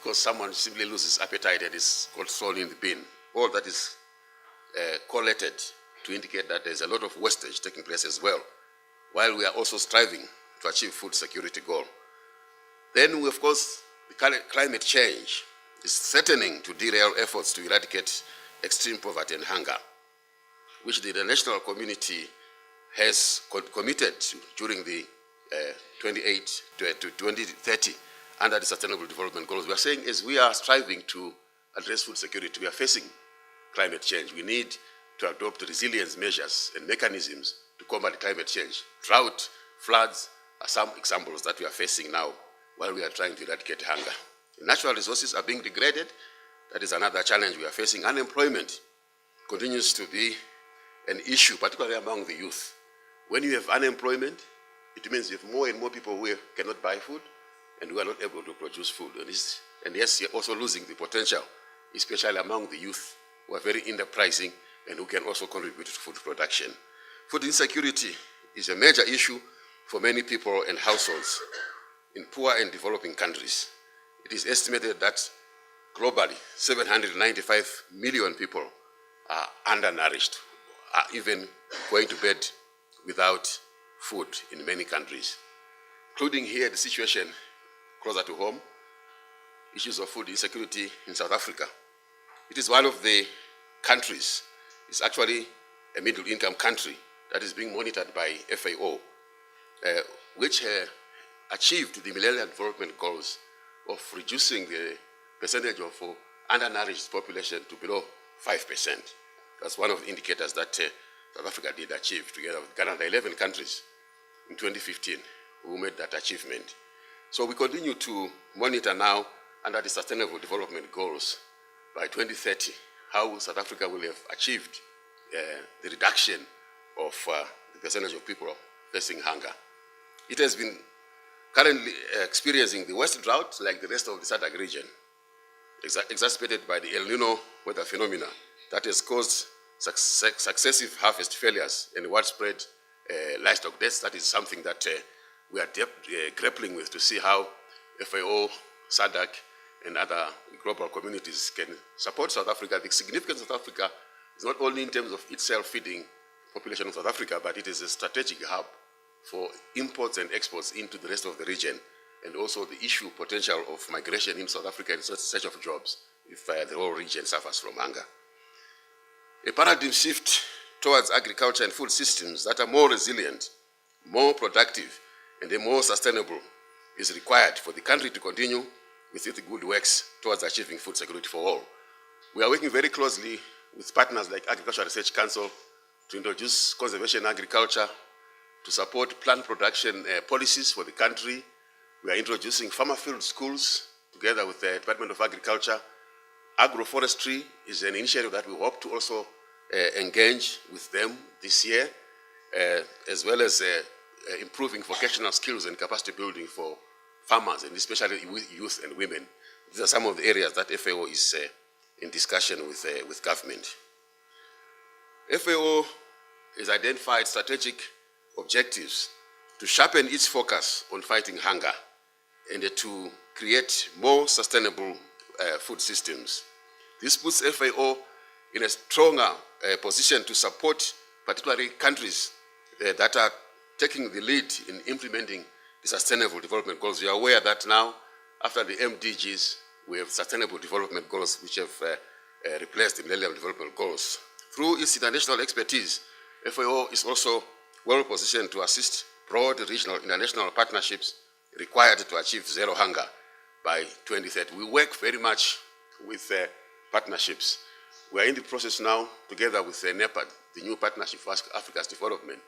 because someone simply loses appetite and is thrown in the bin. All that is collated to indicate that there's a lot of wastage taking place as well, while we are also striving to achieve food security goal. Then, of course, the climate change is threatening to derail efforts to eradicate extreme poverty and hunger, which the international community has committed to during the 28 to 2030 under the Sustainable Development Goals. We are saying as we are striving to address food security, we are facing climate change. We need to adopt resilience measures and mechanisms to combat climate change. Drought, floods are some examples that we are facing now while we are trying to eradicate hunger. Natural resources are being degraded. That is another challenge we are facing. Unemployment continues to be an issue, particularly among the youth. When you have unemployment, it means you have more and more people who cannot buy food and who are not able to produce food. And yes, you're also losing the potential, especially among the youth who are very enterprising and who can also contribute to food production. Food insecurity is a major issue for many people and households in poor and developing countries. It is estimated that globally, 795 million people are undernourished, are even going to bed without food in many countries, including here the situation closer to home, issues of food insecurity in South Africa. It is one of the countries, it's actually a middle-income country that is being monitored by FAO, which achieved the Millennium Development Goals of reducing the percentage of undernourished population to below 5%. That's one of the indicators that South Africa did achieve together with Ghana, the 11 countries in 2015 who made that achievement. So we continue to monitor now under the Sustainable Development Goals by 2030 how South Africa will have achieved the reduction of the percentage of people facing hunger. It has been currently experiencing the worst drought like the rest of the SADC region, exacerbated by the El Nino weather phenomena that has caused successive harvest failures and widespread livestock deaths. That is something that we are grappling with to see how FAO, SADC, and other global communities can support South Africa. The significance of South Africa is not only in terms of itself feeding population of South Africa, but it is a strategic hub for imports and exports into the rest of the region, and also the potential of migration in South Africa in search of jobs if the whole region suffers from hunger. A paradigm shift towards agriculture and food systems that are more resilient, more productive, and more sustainable is required for the country to continue with its good works towards achieving food security for all. We are working very closely with partners like Agricultural Research Council to introduce conservation agriculture, to support plant production policies for the country. We are introducing farmer field schools together with the Department of Agriculture. Agroforestry is an initiative that we hope to also engage with them this year, as well as improving vocational skills and capacity building for farmers, and especially youth and women. These are some of the areas that FAO is in discussion with government. FAO has identified strategic objectives to sharpen its focus on fighting hunger and to create more sustainable food systems. This puts FAO in a stronger position to support particularly countries that are taking the lead in implementing the Sustainable Development Goals. You are aware that now, after the MDGs, we have Sustainable Development Goals which have replaced the Millennium Development Goals. Through its international expertise, FAO is also well positioned to assist broad regional international partnerships required to achieve zero hunger by 2030. We work very much with partnerships. We are in the process now, together with NEPAD, the new partnership for Africa's development,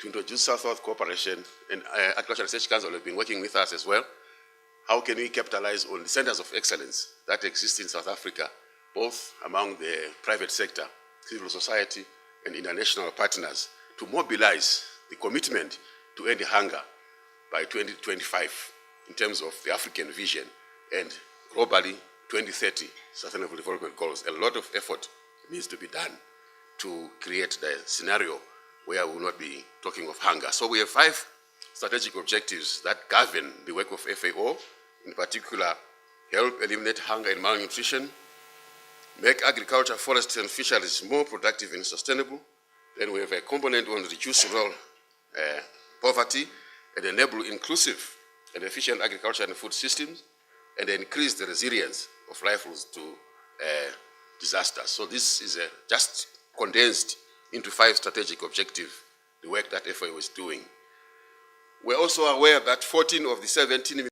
to introduce South-South cooperation, and Agricultural Research Council has been working with us as well. How can we capitalize on the centers of excellence that exist in South Africa, both among the private sector, civil society, and international partners, to mobilize the commitment to end hunger by 2025 in terms of the African vision, and globally 2030 Sustainable Development Goals. A lot of effort needs to be done to create the scenario where we will not be talking of hunger. So we have 5 strategic objectives that govern the work of FAO, in particular help eliminate hunger and malnutrition, make agriculture, forests, and fisheries more productive and sustainable. Then we have a component on reduce rural poverty and enable inclusive and efficient agriculture and food systems, and increase the resilience of livelihoods to disasters. So this is just condensed into 5 strategic objectives, the work that FAO is doing. We're also aware that 14 of the 17